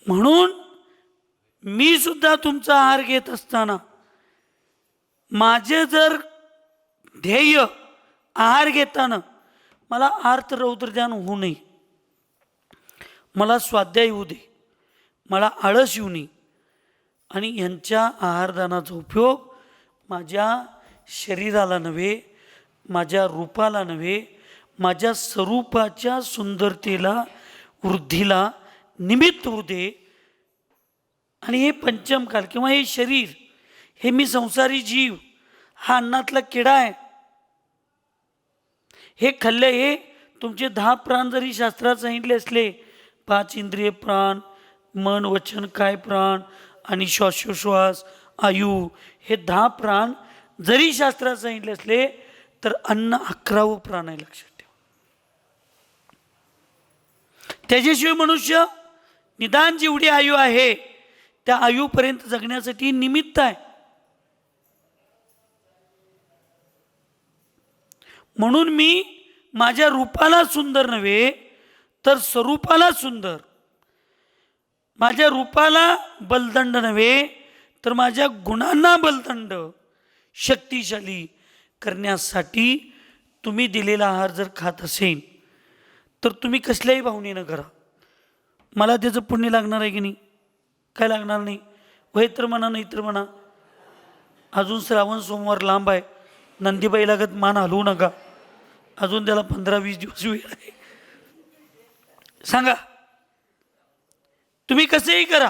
म्हणून मी सुद्धा तुमचा आहार घेत असताना माझे जर ध्येय आहार घेताना मला आर्त रौद्र ध्यान होऊ नये, मला स्वाध्याय येऊ दे, मला आळस येऊ नये आणि यांच्या आहारदानाचा उपयोग माझ्या शरीराला नव्हे, माझ्या रूपाला नव्हे, माझ्या स्वरूपाच्या सुंदरतेला वृद्धीला निमित्त होऊ दे. आणि हे पंचमकाल किंवा हे शरीर, हे मी संसारी जीव, हा अन्नातला किडा आहे. हे खाल्ले, हे तुमचे 10 प्राण जरी शास्त्रात सांगितले असले, 5 इंद्रिय प्राण, मन वचन काय प्राण आणि श्वासोश्वास आयु हे 10 प्राण जरी शास्त्रात सांगितले असले तर अन्न 11वं प्राण आहे, लक्षात ठेवा. त्याच्याशिवाय मनुष्य निदान जेवढी आयु आहे त्या आयुपर्यंत जगण्यासाठी निमित्त आहे. म्हणून मी माझ्या रूपाला सुंदर नव्हे तर स्वरूपाला सुंदर, माझ्या रूपाला बलदंड नव्हे तर माझ्या गुणांना बलदंड शक्तिशाली करण्यासाठी तुम्ही दिलेला आहार जर खात असेल तर तुम्ही कसल्याही भावनेनं करा. मला त्याचं पुण्य लागणार आहे की नाही? काय लागणार नाही. वय तर म्हणा नाही तर म्हणा. अजून श्रावण सोमवार लांब आहे. नंदीबाई लागत मान हलवू नका. अजून त्याला 15-20 दिवस वेळ आहे. सांगा तुम्ही कसंही करा.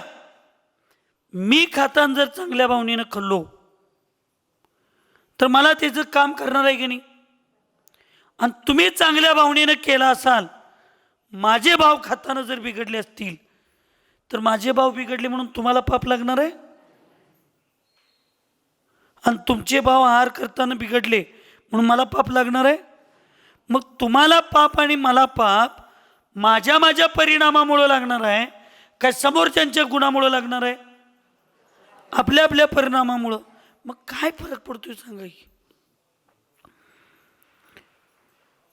मी खाताना जर चांगल्या भावनेनं खाल्लो तर मला त्याचं काम करणार आहे की नाही? आणि तुम्ही चांगल्या भावनेनं केला असाल, माझे भाव खाताना जर बिघडले असतील तर माझे भाव बिघडले म्हणून तुम्हाला पाप लागणार आहे. आणि तुमचे भाव आहार करताना बिघडले म्हणून मला पाप लागणार आहे. मग तुम्हाला पाप आणि मला पाप माझ्या परिणामामुळे लागणार आहे काय समोरच्यांच्या गुणामुळे लागणार आहे? आपल्या आपल्या परिणामामुळं. मग काय फरक पडतोय सांगा की?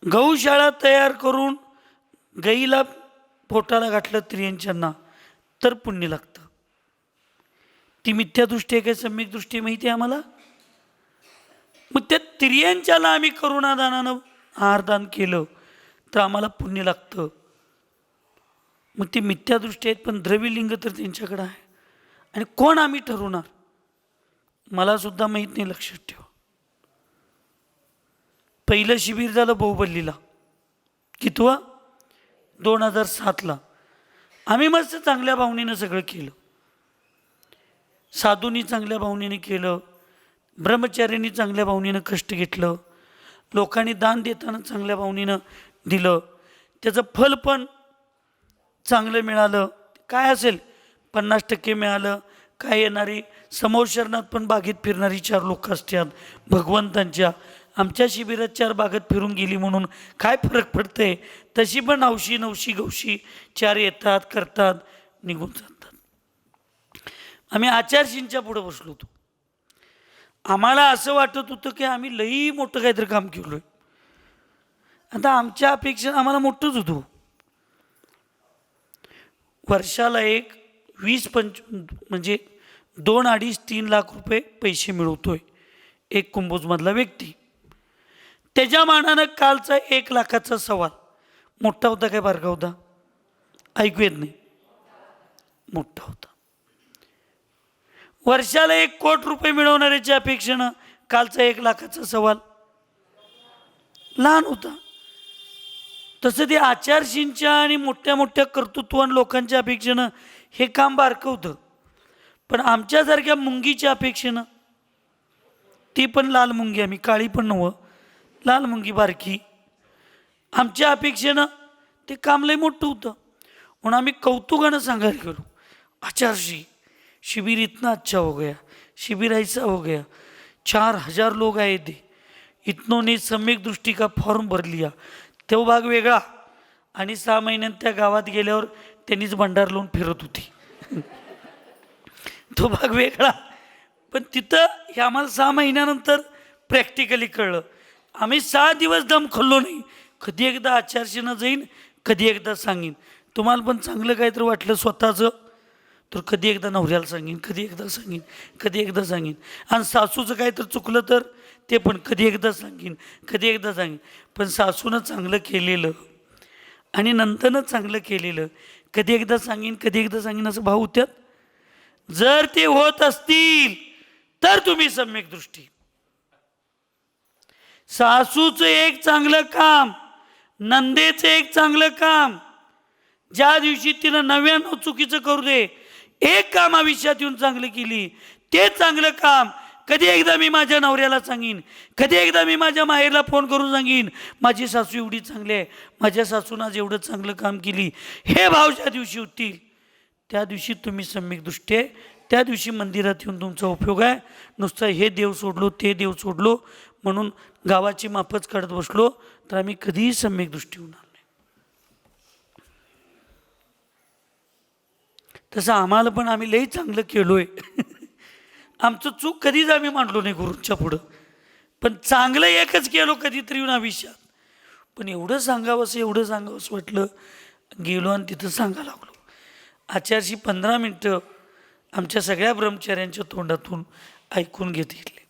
गौशाळा तयार करून गाईला पोटाला घातलं स्त्रियांच्यांना तर पुण्य लागतं. ती मिथ्यादृष्टी आहे काय सम्यक दृष्टी माहिती आहे आम्हाला? मग त्या स्त्रियांच्याला आम्ही करुणादानानं आहारदान केलं तर आम्हाला पुण्य लागतं. मग ती मिथ्यादृष्टी आहेत पण द्रव्यलिंग तर त्यांच्याकडं आहे. आणि कोण आम्ही ठरवणार? मला सुद्धा माहीत नाही, लक्षात ठेवा. पहिलं शिबिर झालं बाहुबलीला. कितवा? 2007ला. आम्ही मस्त चांगल्या भावनेनं सगळं केलं. साधूंनी चांगल्या भावनेने केलं, ब्रह्मचार्यांनी चांगल्या भावनेनं कष्ट घेतलं, लोकांनी दान देताना चांगल्या भावनेनं दिलं. त्याचं फल पण चांगलं मिळालं. काय असेल 50% मिळालं. काय येणारी समोर शरणात पण बागेत फिरणारी 4 लोक असतात भगवंतांच्या. आमच्या शिबिरात 4 बागेत फिरून गेली म्हणून काय फरक पडतंय? तशी पण 900 गवशी 4 येतात, करतात, निघून जातात. आम्ही आचारशींच्या पुढे बसलो होतो. आम्हाला असं वाटत होतं की आम्ही लई मोठं काहीतरी काम केलोय. आता आमच्या अपेक्षा आम्हाला मोठंच होतो. वर्षाला एक 20-25 म्हणजे 2-2.5-3 लाख रुपये पैसे मिळवतोय एक कुंभोजमधला व्यक्ती. त्याच्या मानानं कालचा 1 लाखाचा सवाल मोठा होता काय बारका होता? ऐकू येत नाही. मोठा होता. वर्षाला 1 कोटी रुपये मिळवणाऱ्याच्या अपेक्षेनं कालचा 1 लाखाचा सवाल लहान होता. तसं ते आचारशींच्या आणि मोठ्या मोठ्या कर्तृत्वान लोकांच्या अपेक्षेनं हे काम बारकं होतं. पण आमच्यासारख्या मुंगीच्या अपेक्षेनं, ती पण लाल मुंगी, आम्ही काळी पण नव्हं, लाल मुंगी बारकी, आमच्या अपेक्षेनं ते काम लय मोठं होतं. म्हणून आम्ही कौतुकानं सांगायला गेलो, आचारशी शिबिर इतना अच्छा हो गया, शिबिर ऐसा हो गया, 4000 लोग आए थे, इतनों ने सम्यक दृष्टि का फॉर्म भर लिया. तो भाग वेगळा. आणि 6 महिन्यात त्या गावात गेल्यावर त्यांनीच भंडार लावून फिरत होती. तो भाग वेगळा. पण तिथं हे आम्हाला 6 महिन्यानंतर प्रॅक्टिकली कळलं. आम्ही 6 दिवस दम खाल्लो नाही. कधी एकदा आचारशीनं जाईन, कधी एकदा सांगीन. तुम्हाला पण चांगलं काहीतरी वाटलं स्वतःचं तर कधी एकदा नवऱ्याला सांगीन, कधी एकदा सांगीन, कधी एकदा सांगीन. आणि सासूचं काहीतरी चुकलं तर ते पण कधी एकदा सांगीन, कधी एकदा सांगीन. पण सासूनं चांगलं केलेलं आणि नंतरनं चांगलं केलेलं कधी एकदा सांगीन, कधी एकदा सांगीन असं भाव होत्यात. जर ते होत असतील तर तुम्ही सम्यक दृष्टी. सासूचं एक चांगलं काम, नंदेचं एक चांगलं काम, ज्या दिवशी तिनं 99 चुकीचं करू दे, एक काम आयुष्यात येऊन चांगलं केली, ते चांगलं काम कधी एकदा मी माझ्या नवऱ्याला सांगीन, कधी एकदा मी माझ्या माहेरला फोन करून सांगीन, माझी सासू एवढी चांगली आहे, माझ्या सासूनं आज एवढं चांगलं काम केली. हे भाव ज्या दिवशी होतील त्या दिवशी तुम्ही सम्यक दृष्टी आहे, त्या दिवशी मंदिरात येऊन तुमचा उपयोग आहे. नुसतं हे देव सोडलो ते देव सोडलो म्हणून गावाची माफच काढत बसलो तर आम्ही कधीही सम्यक दृष्टी होणार नाही. तसं आम्हाला पण आम्ही लई चांगलं केलोय. आमचं चूक कधीच आम्ही मांडलो नाही गुरूंच्या पुढं, पण चांगलं एकच केलो कधीतरी येऊन आयुष्यात. पण एवढं सांगावंसं वाटलं, गेलो आणि तिथं सांगायला लागलो. आचार्यशी 15 मिनटं आमच्या सगळ्या ब्रह्मचार्यांच्या तोंडातून ऐकून घेतले.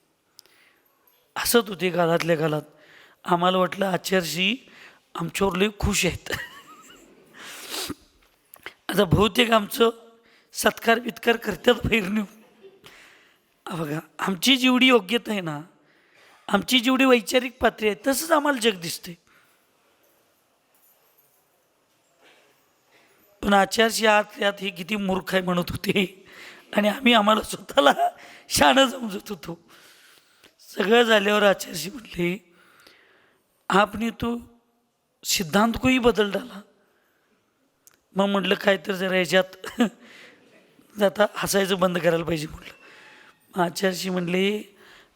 हसत होते गालातल्या गालात. आम्हाला वाटलं आचार्यशी आमच्यावर लई खुश आहेत. आता बहुतेक आमचं सत्कार बित्कार करतात बाहेर नेऊन. बघा, आमची जेवढी योग्यता आहे ना, आमची जेवढी वैचारिक पातळी आहे तसंच आम्हाला जग दिसते. पण आचार्य यात हे किती मूर्ख आहे म्हणत होते आणि आम्हाला स्वतःला शहाणं समजत होतो. सगळं झाल्यावर आचार्य म्हणले, आपने तो सिद्धांत कोई बदल डाला. मग म्हटलं काय तर जरा याच्यात जाता हसायचं बंद करायला पाहिजे म्हटलं. आचार्य म्हणले,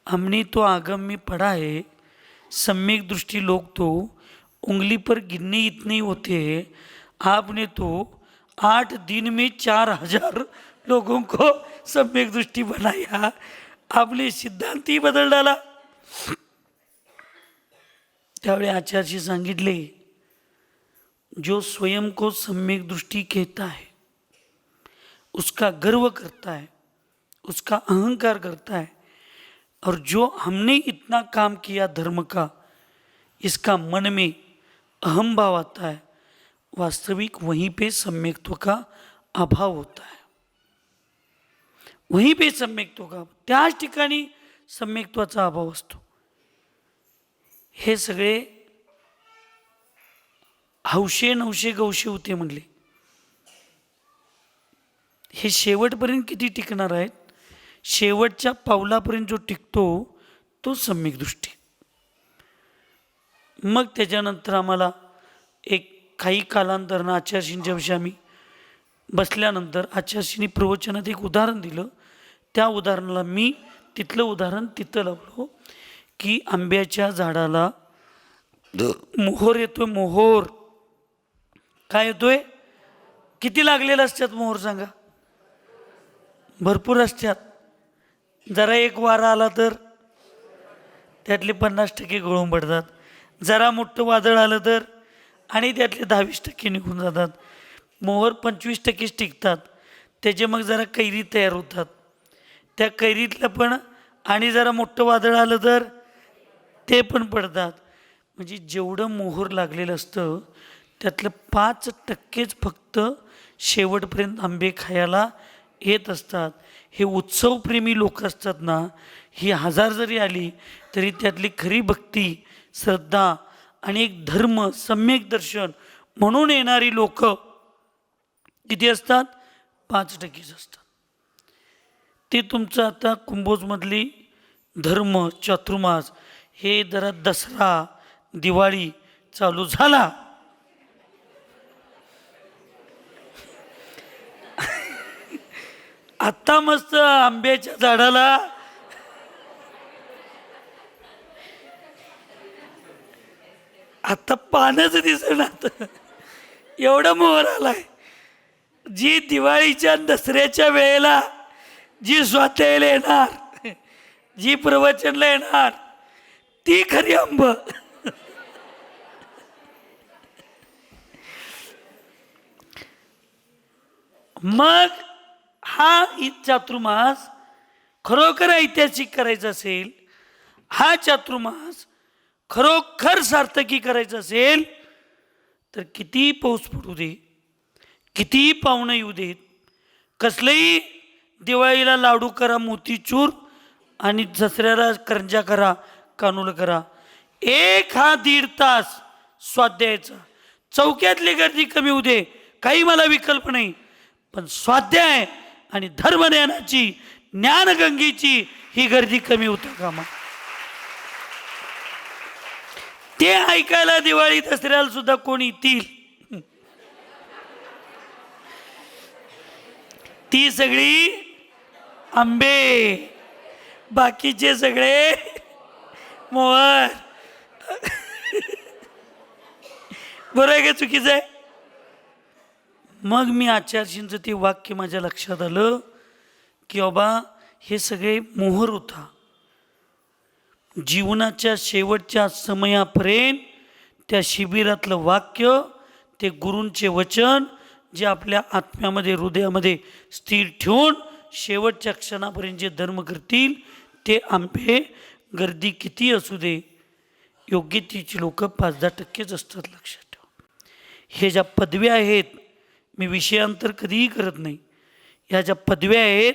हमने तो आगम में पढ़ा है, सम्यक दृष्टि लोग तो उंगली पर गिनने इतने होते हैं, आपने तो 8 दिन में 4000 लोगों को सम्यक दृष्टि बनाया. आपने सिद्धांत ही बदल डाला. त्यावेळी आचार्य सांगितले, जो स्वयं को सम्यक दृष्टि कहता है, उसका गर्व करता है, उसका अहंकार करता है, और जो हमने इतना काम किया धर्म का, इसका मन में अहम भाव आता है, वास्तविक वहीं पे सम्यक्त्व का अभाव होता है. वहीं पे सम्यक्त्व का, त्याच ठिकाणी सम्यक्त्वाचा अभाव असतो. हे सगळे हौशे नवशे गौशे होते म्हणले. हे शेवटपर्यंत किती टिकणार आहेत? शेवटच्या पावलापर्यंत जो टिकतो तो सम्यक दृष्टी. मग त्याच्यानंतर आम्हाला काही कालांतरानं आचार्यजींच्या विषयी आम्ही बसल्यानंतर आचार्यजींनी प्रवचनात एक उदाहरण दिलं. त्या उदाहरणाला मी तिथलं उदाहरण तिथं लावलो की आंब्याच्या झाडाला मोहोर येतोय. मोहोर काय येतोय? किती लागलेलं असतात मोहोर सांगा? भरपूर असतात. जरा एक वारा आला तर त्यातले 50% गळून पडतात. जरा मोठं वादळ आलं तर आणि त्यातले 10-20% निघून जातात. मोहर 25%च टिकतात. त्याचे मग जरा कैरी तयार होतात. त्या कैरीतलं पण आणि जरा मोठं वादळ आलं तर ते पण पडतात. म्हणजे जेवढं मोहर लागलेलं असतं त्यातलं 5%च फक्त शेवटपर्यंत आंबे खायला येत असतात. हे उत्सवप्रेमी लोक असतात ना, ही 1000 जरी आली तरी त्यातली खरी भक्ती, श्रद्धा आणि एक धर्म सम्यक दर्शन म्हणून येणारी लोक किती असतात? 5%च असतात. ते तुमचं आता कुंभोजमधली धर्म चातुर्मास हे जरा दसरा दिवाळी चालू झाला आता मस्त आंब्याच्या झाडाला आता पानच दिसणार, एवढा मोहर आलाय. जी दिवाळीच्या दसऱ्याच्या वेळेला जी स्वाध्यायाला येणार, जी प्रवचनला येणार ती खरी आंब. मग हा चातुर्मास खरोखर ऐतिहासिक करायचा असेल, हा चातुर्मास खरोखर सार्थकी करायचं असेल तर किती पाऊस पडू दे, किती पाहुणं येऊ देत, कसलंही दिवाळीला लाडू करा मोतीचूर आणि दसऱ्याला करंजा करा, कानूल करा, 1-1.5 तास स्वाध्यायाचा. चौक्यातली गर्दी कमी होऊ दे, काही मला विकल्प नाही, पण स्वाध्याय आणि धर्मज्ञानाची, ज्ञानगंगेची ही गर्दी कमी होता कामा. ते ऐकायला दिवाळी दसऱ्याला सुद्धा कोण येतील? ती सगळी आंबे, बाकीचे सगळे मोहर. बरोबर आहे का चुकीचं आहे? मग मी आचार्यजींचं ते वाक्य माझ्या लक्षात आलं की बाबा हे सगळे मोहर होता. जीवनाच्या शेवटच्या समयापर्यंत त्या शिबिरातलं वाक्य, ते गुरूंचे वचन जे आपल्या आत्म्यामध्ये हृदयामध्ये स्थिर ठेवून शेवटच्या क्षणापर्यंत जे धर्म करतील ते आंबे, गर्दी किती असू दे, योग्यतेची लोक 5-10% असतात. लक्षात ठेवा. हे ज्या पदव्या आहेत, मी विषयांतर कधीही करत नाही, ह्या ज्या पदव्या आहेत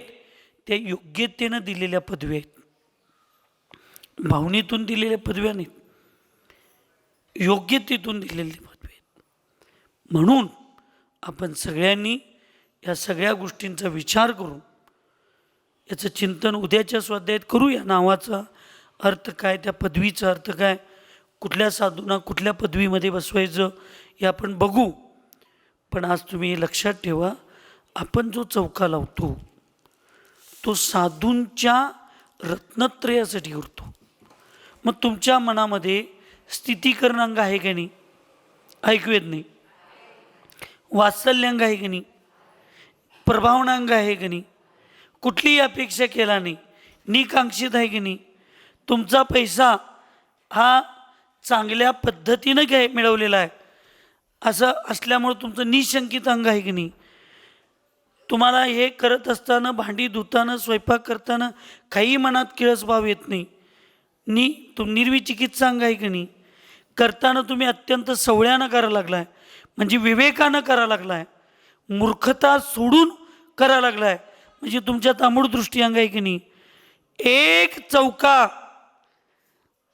त्या योग्यतेनं दिलेल्या पदव्या आहेत, भावनेतून दिलेल्या पदव्या नाहीत, योग्यतेतून दिलेल्या पदव्या आहेत. म्हणून आपण सगळ्यांनी या सगळ्या गोष्टींचा विचार करून याचं चिंतन उद्याच्या स्वाध्यायात करूया. नावाचा अर्थ काय, त्या पदवीचा अर्थ काय, कुठल्या साधूंना कुठल्या पदवीमध्ये बसवायचं हे आपण बघू. पण आज तुम्ही हे लक्षात ठेवा, आपण जो चौका लावतो तो साधूंच्या रत्नत्रयासाठी करतो. मग तुमच्या मनामध्ये स्थितीकरणांग आहे का नाही? ऐकू येत नाही. वात्सल्यांग आहे की नाही? प्रभावनांग आहे की नाही? कुठलीही अपेक्षा केला नाही, निकांक्षित आहे की नाही? तुमचा पैसा हा चांगल्या पद्धतीनं काय मिळवलेला आहे असं असल्यामुळं तुमचं निशंकित अंग आहे की नाही? तुम्हाला हे करत असताना, भांडी धुताना, स्वयंपाक करताना काही मनात किळसभाव येत नाही. निर्विचिकित्सा अंग आहे की नाही? करताना तुम्ही अत्यंत सवळ्यानं करायला लागलाय, म्हणजे विवेकानं करायला लागलाय, मूर्खता सोडून करायला लागलाय, म्हणजे तुमच्यात अमूढ दृष्टी अंग आहे की नाही? एक चौका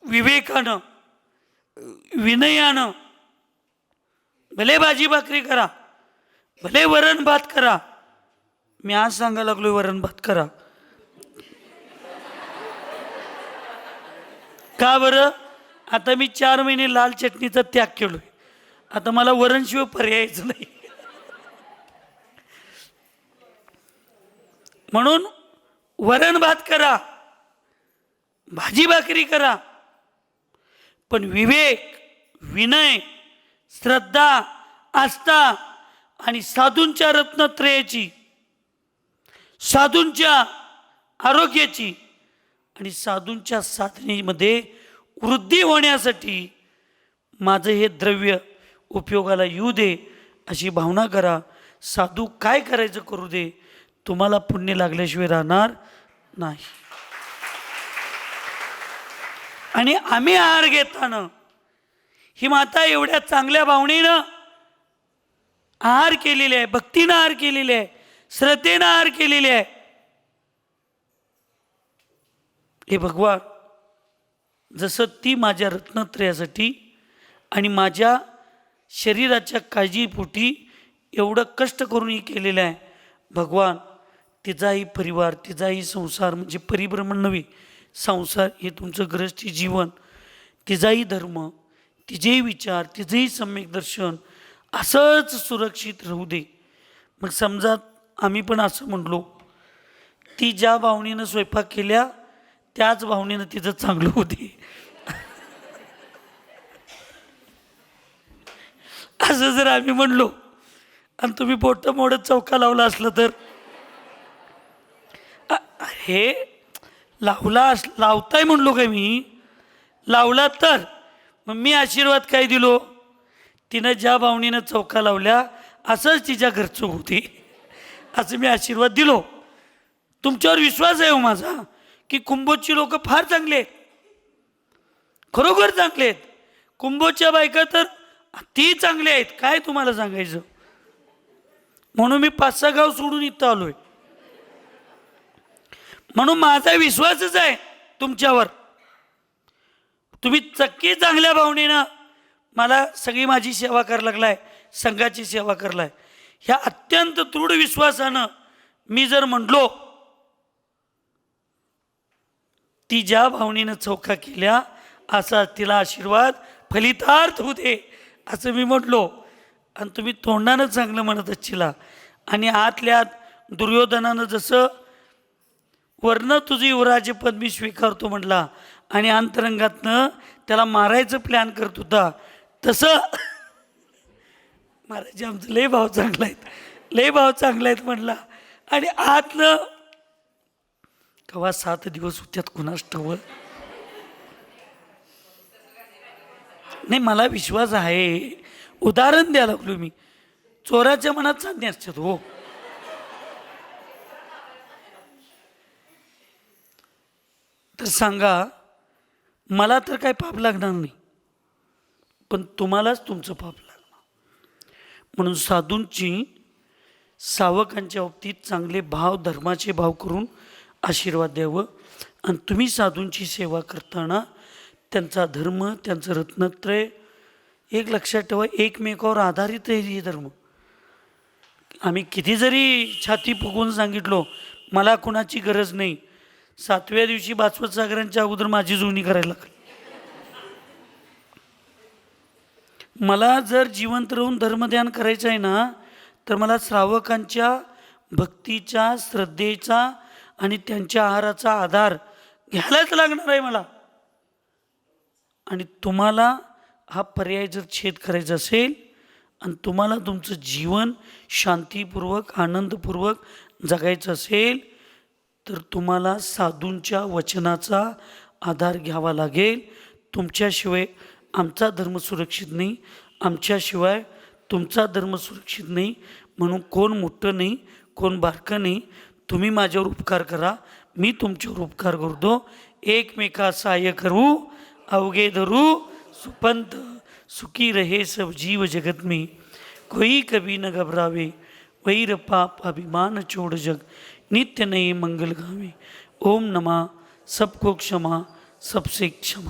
विवेकानं, विनयानं, भले भाजी भाकरी करा, भले वरण भात करा. मी आज सांगायला लागलोय वरण भात करा. का बरं? आता मी 4 महिने लाल चटणीचा त्याग केलोय, आता मला वरणशिवाय पर्यायच नाही. म्हणून वरण भात करा, भाजी भाकरी करा, पण विवेक, विनय, श्रद्धा, आस्था आणि साधूंच्या रत्नत्रयाची, साधूंच्या आरोग्याची आणि साधूंच्या साधनेमध्ये वृद्धी होण्यासाठी माझं हे द्रव्य उपयोगाला येऊ दे अशी भावना करा. साधू काय करायचं करू दे, तुम्हाला पुण्य लागल्याशिवाय राहणार नाही. आणि आम्ही आहार घेताना ही माता एवढ्या चांगल्या भावनेनं आहार केलेले आहे, भक्तीनं आहार केलेले आहे, श्रद्धेनं आहार केलेले आहे. हे भगवान, जसं ती माझ्या रत्नत्रयासाठी आणि माझ्या शरीराच्या काळजीपोटी एवढं कष्ट करूनही केलेलं आहे, भगवान तिचाही परिवार, तिचाही संसार, म्हणजे परिभ्रमण नव्हे, संसार हे तुमचं गृहस्थी जीवन, तिचाही धर्म, तिचेही विचार, तिचेही सम्यक दर्शन असंच सुरक्षित राहू दे. मग समजा आम्ही पण असं म्हणलो, ती ज्या भावनेनं स्वयंपाक केल्या त्याच भावनेनं तिचं चांगलं होते असं जर आम्ही म्हणलो आणि तुम्ही बोटं मोडत चौका लावला असलं तर, हे लावताय म्हणलो काय मी? लावला तर मग मी आशीर्वाद काय दिलो? तिनं ज्या भावनेनं चौका लावल्या असंच तिच्या घरचं होते असं मी आशीर्वाद दिलो. तुमच्यावर विश्वास आहे हो माझा की कुंभोजची लोक फार चांगले आहेत, खरोखर चांगले आहेत. कुंभोजच्या बायका तर अति चांगल्या आहेत, काय तुम्हाला सांगायचं. म्हणून मी 5-6 गाव सोडून इथं आलोय. म्हणून माझा विश्वासच आहे तुमच्यावर. तुम्ही चक्की चांगल्या भावनेनं मला सगळी माझी सेवा करायला लागलाय, संघाची सेवा करलाय. ह्या अत्यंत दृढ विश्वासानं मी जर म्हणलो, ती ज्या भावनेनं चौका केल्या असा तिला आशीर्वाद फलितार्थ होते असं मी म्हटलो, आणि तुम्ही तोंडानं चांगलं म्हणत असचिला आणि आतल्यात दुर्योधनानं जसं वर्ण तुझी युवराजपद मी स्वीकारतो म्हटला आणि अंतरंगातनं त्याला मारायचं प्लॅन करत होता, तसं महाराज आमचं लय भाव चांगला आहेत, लय भाव चांगला आहेत म्हटला. आणि आतनं कवा 7 दिवस होत्यात कुणास ठाऊक नाही, मला विश्वास आहे. उदाहरण द्यायला लागलो मी. चोराच्या मनात चांदणे असतात हो. तर सांगा, मला तर काय पाप लागणार नाही, पण तुम्हालाच तुमचं पाप लागणार. म्हणून साधूंची सावकांच्या बाबतीत चांगले भाव, धर्माचे भाव करून आशीर्वाद द्यावं. आणि तुम्ही साधूंची सेवा करताना त्यांचा धर्म, त्यांचं रत्नत्रय एक लक्षात ठेवा, एकमेकावर आधारित आहे हे धर्म. आम्ही किती जरी छाती फुगवून सांगितलो मला कुणाची गरज नाही, 7व्या दिवशी बासवत सागरांच्या अगोदर माझी जुळणी करायला लागली. मला जर जिवंत राहून धर्मध्यान करायचं आहे ना, तर मला श्रावकांच्या भक्तीचा, श्रद्धेचा आणि त्यांच्या आहाराचा आधार घ्यायलाच लागणार आहे मला. आणि तुम्हाला हा पर्याय जर छेद करायचा असेल आणि तुम्हाला तुमचं जीवन शांतीपूर्वक, आनंदपूर्वक जगायचं असेल, तर तुम्हाला साधूंच्या वचनाचा आधार घ्यावा लागेल. तुमच्याशिवाय आमचा धर्म सुरक्षित नाही, आमच्याशिवाय तुमचा धर्म सुरक्षित नाही. म्हणून कोण मोठं नाही, कोण बारकं नाही. तुम्ही माझ्यावर उपकार करा, मी तुमच्यावर उपकार करतो. एकमेका सहाय्य करू, अवघे धरू सुपंथ, सुखी रहे सब जीव जगत में, कोई कभी न घबरावे, वैर पाप अभिमान छोड़ जग, नित्य नए मंगल गावे. ओम नमः सबको क्षमा, सबसे क्षमा.